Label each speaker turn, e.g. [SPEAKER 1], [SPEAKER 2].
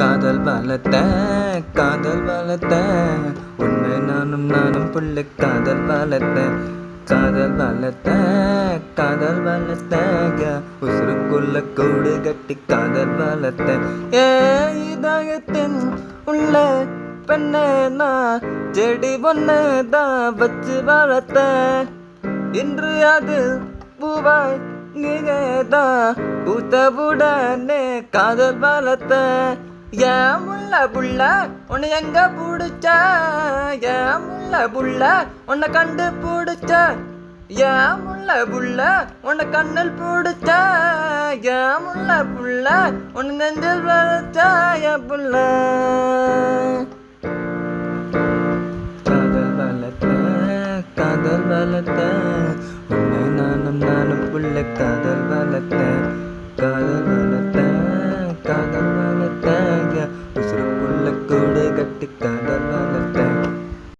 [SPEAKER 1] காதல் வளர்த்த காதல் வளர்த்த உன்னை நானும் புள்ள காதல் வளர்த்த காதல் வளர்த்த காதல் வளர்த்த உசுருக்குள்ள கூடு கட்டி காதல் வளர்த்த ஏ இதயத்தின் உள்ள பெண்ணே நான் செடி ஒன்னுதான் வச்சு வளர்த்த இன்று அது பூவாய் நீங்கதான் பூத்தவுடனே காதல் வளர்த்த ஏன் முள்ள புள்ள உன்னை எங்க பிடிச்ச ஏன் முள்ள புள்ள உன்னை கண்டு பிடிச்ச ஏன் முள்ள புள்ள உன்னை கண்ணில் பிடிச்ச ஏன் முள்ள புள்ள உன்னை நெஞ்சில் வளர்ச்ச என் புள்ள காதல் வளர்த்த காதல் வளர்த்த உன்னை நானும் புள்ள காதல் வளர்த்த காதல் வளர்த்த காதல் வளர்த்த உசுருக்குள்ள கூடு கட்டி காதல் வளர்த்த